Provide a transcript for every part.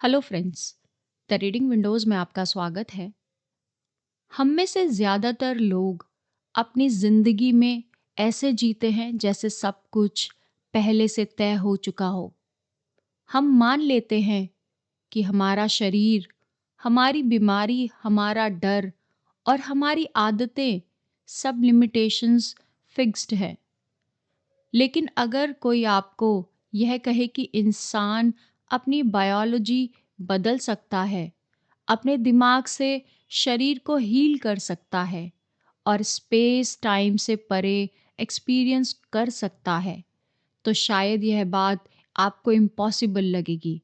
Hello friends. The reading Windows में आपका स्वागत है। हम में से ज़्यादातर लोग अपनी ज़िंदगी में ऐसे जीते हैं जैसे सब कुछ पहले से तय हो चुका हो। हम मान लेते हैं कि हमारा शरीर, हमारी बीमारी, हमारा डर और हमारी आदतें सब लिमिटेशंस फिक्स्ड है। लेकिन अगर कोई आपको यह कहे कि इंसान अपनी बायोलॉजी बदल सकता है, अपने दिमाग से शरीर को हील कर सकता है और स्पेस टाइम से परे एक्सपीरियंस कर सकता है, तो शायद यह बात आपको इम्पॉसिबल लगेगी।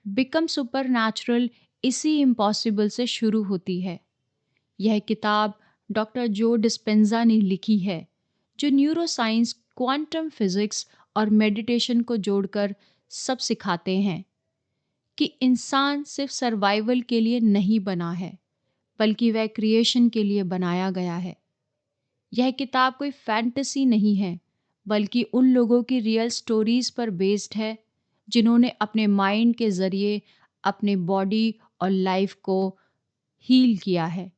बिकम सुपरनैचुरल इसी इम्पॉसिबल से शुरू होती है। यह किताब डॉक्टर जो डिस्पेंजा ने लिखी है, जो न्यूरोसाइंस, क्वांटम फिजिक्स और मेडिटेशन को जोड़कर सब सिखाते हैं कि इंसान सिर्फ सर्वाइवल के लिए नहीं बना है, बल्कि वह क्रिएशन के लिए बनाया गया है। यह किताब कोई फैंटेसी नहीं है, बल्कि उन लोगों की रियल स्टोरीज पर बेस्ड है जिन्होंने अपने माइंड के ज़रिए अपने बॉडी और लाइफ को हील किया है।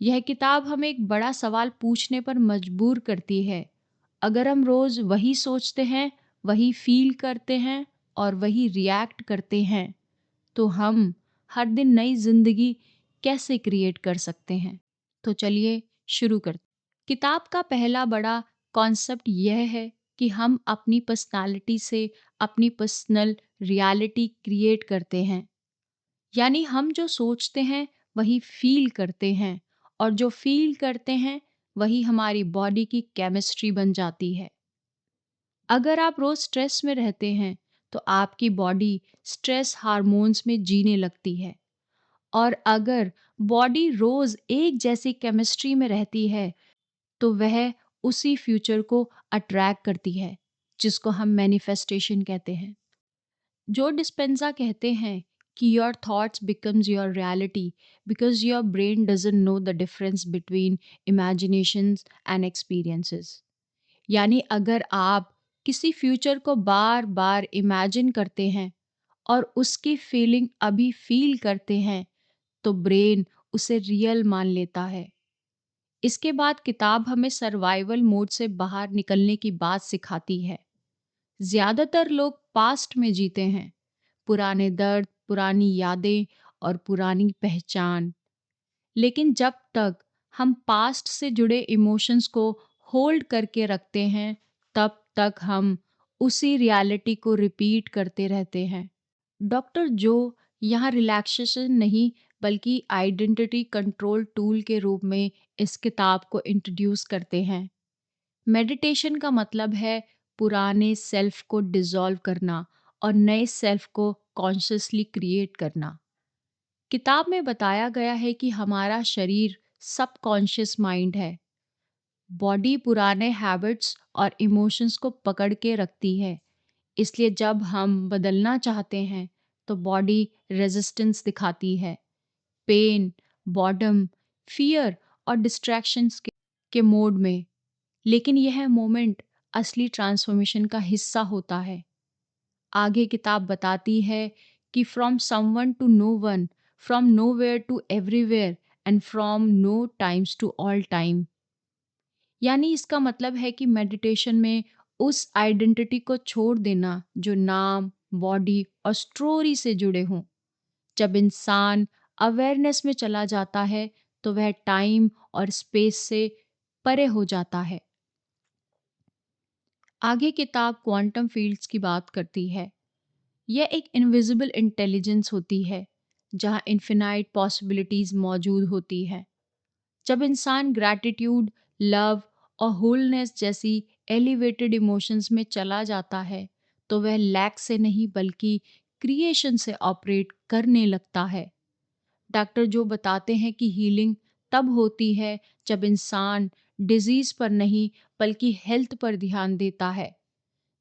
यह किताब हमें एक बड़ा सवाल पूछने पर मजबूर करती है। अगर हम रोज़ वही सोचते हैं, वही फील करते हैं और वही रिएक्ट करते हैं, तो हम हर दिन नई ज़िंदगी कैसे क्रिएट कर सकते हैं? तो चलिए शुरू करते हैं। किताब का पहला बड़ा कॉन्सेप्ट यह है कि हम अपनी पर्सनालिटी से अपनी पर्सनल रियलिटी क्रिएट करते हैं। यानी हम जो सोचते हैं वही फील करते हैं, और जो फील करते हैं वही हमारी बॉडी की केमिस्ट्री बन जाती है। अगर आप रोज स्ट्रेस में रहते हैं, तो आपकी बॉडी स्ट्रेस हार्मोन्स में जीने लगती है। और अगर बॉडी रोज एक जैसी केमिस्ट्री में रहती है, तो वह उसी फ्यूचर को अट्रैक्ट करती है, जिसको हम मैनिफेस्टेशन कहते हैं। जो डिस्पेंजा कहते हैं कि your thoughts becomes your reality because your brain doesn't know the difference between imaginations and experiences. यानी अगर आप किसी फ्यूचर को बार बार इमेजिन करते हैं और उसकी फीलिंग अभी फील करते हैं, तो ब्रेन उसे रियल मान लेता है। इसके बाद किताब हमें सर्वाइवल मोड से बाहर निकलने की बात सिखाती है। ज़्यादातर लोग पास्ट में जीते हैं, पुराने दर्द, पुरानी यादें और पुरानी पहचान। लेकिन जब तक हम पास्ट से जुड़े इमोशंस को होल्ड करके रखते हैं, तब तक हम उसी रियलिटी को रिपीट करते रहते हैं। डॉक्टर जो यहाँ रिलैक्सेशन नहीं, बल्कि आइडेंटिटी कंट्रोल टूल के रूप में इस किताब को इंट्रोड्यूस करते हैं। मेडिटेशन का मतलब है पुराने सेल्फ को डिसॉल्व करना और नए सेल्फ को कॉन्शियसली क्रिएट करना। किताब में बताया गया है कि हमारा शरीर सबकॉन्शियस माइंड है। बॉडी पुराने हैबिट्स और इमोशंस को पकड़ के रखती है। इसलिए जब हम बदलना चाहते हैं, तो बॉडी रेजिस्टेंस दिखाती है। पेन, बॉर्डम, फियर और डिस्ट्रैक्शंस के मोड में। लेकिन यह मोमेंट असली ट्रांसफॉर्मेशन का हिस्सा होता है। आगे किताब बताती है कि from someone to no one, from nowhere to everywhere and from no times to all time. यानी इसका मतलब है कि मेडिटेशन में उस आइडेंटिटी को छोड़ देना जो नाम, बॉडी और स्टोरी से जुड़े हों। जब इंसान अवेयरनेस में चला जाता है, तो वह टाइम और स्पेस से परे हो जाता है। आगे किताब क्वांटम फील्ड्स की बात करती है। यह एक इनविजिबल इंटेलिजेंस होती है, जहां इन्फिनाइट पॉसिबिलिटीज मौजूद होती है। जब इंसान ग्रैटिट्यूड, लव और होलनेस जैसी एलिवेटेड इमोशंस में चला जाता है, तो वह लैक से नहीं, बल्कि क्रिएशन से ऑपरेट करने लगता है। डॉक्टर जो बताते हैं कि हीलिंग तब होती है जब इंसान डिजीज पर नहीं, बल्कि हेल्थ पर ध्यान देता है।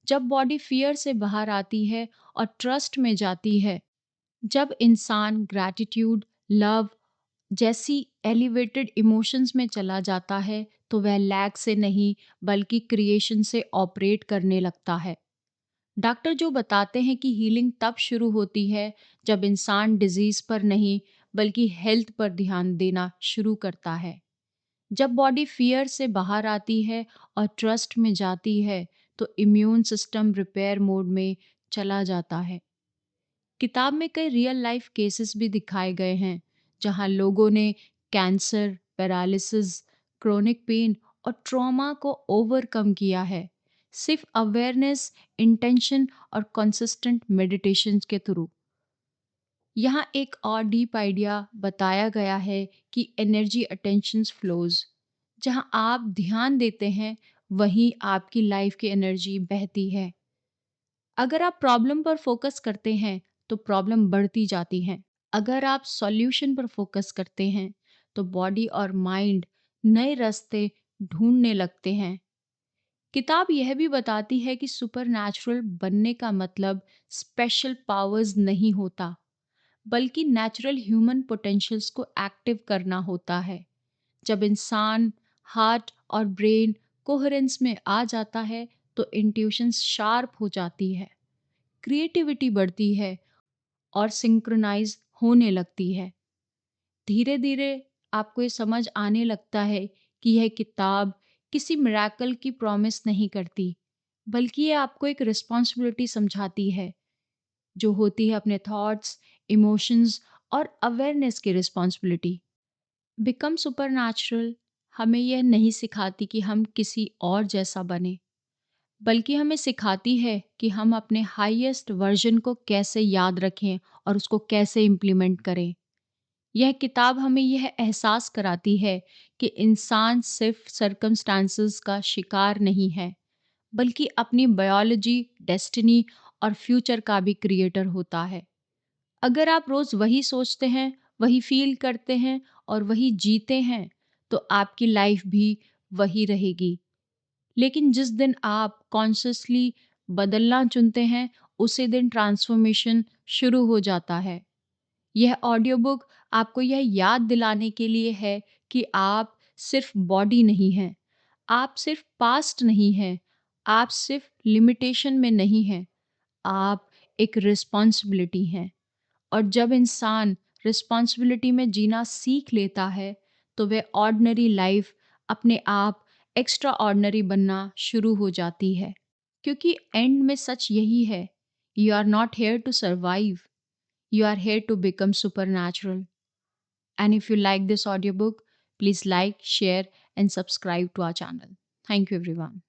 जब बॉडी फियर से बाहर आती है और ट्रस्ट में जाती है। जब इंसान ग्रैटिट्यूड, लव जैसी एलिवेटेड इमोशंस में चला जाता है, तो वह लैक से नहीं, बल्कि क्रिएशन से ऑपरेट करने लगता है। डॉक्टर जो बताते हैं कि हीलिंग तब शुरू होती है जब इंसान डिजीज पर नहीं बल्कि हेल्थ पर ध्यान देना शुरू करता है। जब बॉडी फियर से बाहर आती है और ट्रस्ट में जाती है तो इम्यून सिस्टम रिपेयर मोड में चला जाता है। किताब में कई रियल लाइफ केसेस भी दिखाए गए हैं जहां लोगों ने कैंसर, पैरालिसिस, क्रोनिक पेन और ट्रॉमा को ओवरकम किया है, सिर्फ अवेयरनेस, इंटेंशन और कंसिस्टेंट मेडिटेशन के थ्रू। यहाँ एक और डीप आइडिया बताया गया है कि एनर्जी अटेंशन फ्लोज। जहाँ आप ध्यान देते हैं वहीं आपकी लाइफ की एनर्जी बहती है। अगर आप प्रॉब्लम पर फोकस करते हैं तो प्रॉब्लम बढ़ती जाती है। अगर आप सॉल्यूशन पर फोकस करते हैं तो बॉडी और माइंड नए रास्ते ढूंढने लगते हैं। किताब यह भी बताती है कि सुपरनैचुरल बनने का मतलब स्पेशल पावर्स नहीं होता, बल्कि नेचुरल ह्यूमन पोटेंशियल्स को एक्टिव करना होता है। जब इंसान हार्ट और ब्रेन कोहेरेंस में आ जाता है तो इंट्यूशन शार्प हो जाती है, क्रिएटिविटी बढ़ती है और सिंक्रोनाइज होने लगती है। धीरे धीरे आपको ये समझ आने लगता है कि यह किताब किसी मिरेकल की प्रॉमिस नहीं करती, बल्कि ये आपको एक रिस्पॉन्सिबिलिटी समझाती है, जो होती है अपने थॉट्स, इमोशंस और अवेयरनेस की रिस्पॉन्सिबिलिटी। बिकम सुपरनैचुरल हमें यह नहीं सिखाती कि हम किसी और जैसा बने, बल्कि हमें सिखाती है कि हम अपने हाईएस्ट वर्जन को कैसे याद रखें और उसको कैसे इम्प्लीमेंट करें। यह किताब हमें यह एहसास कराती है कि इंसान सिर्फ सर्कमस्टांसेस का शिकार नहीं है, बल्कि अपनी बायोलॉजी, डेस्टिनी और फ्यूचर का भी क्रिएटर होता है। अगर आप रोज वही सोचते हैं, वही फील करते हैं और वही जीते हैं, तो आपकी लाइफ भी वही रहेगी। लेकिन जिस दिन आप कॉन्शियसली बदलना चुनते हैं, उसी दिन ट्रांसफॉर्मेशन शुरू हो जाता है। यह ऑडियो बुक आपको यह याद दिलाने के लिए है कि आप सिर्फ बॉडी नहीं हैं, आप सिर्फ पास्ट नहीं हैं, आप सिर्फ लिमिटेशन में नहीं हैं, आप एक रिस्पॉन्सिबिलिटी हैं। और जब इंसान रिस्पॉन्सिबिलिटी में जीना सीख लेता है तो वह ऑर्डिनरी लाइफ अपने आप एक्स्ट्रा ऑर्डिनरी बनना शुरू हो जाती है। क्योंकि एंड में सच यही है, you are not here to survive, you are here to become supernatural. And if you like this audiobook, please like, share, and subscribe to our channel. Thank you, everyone.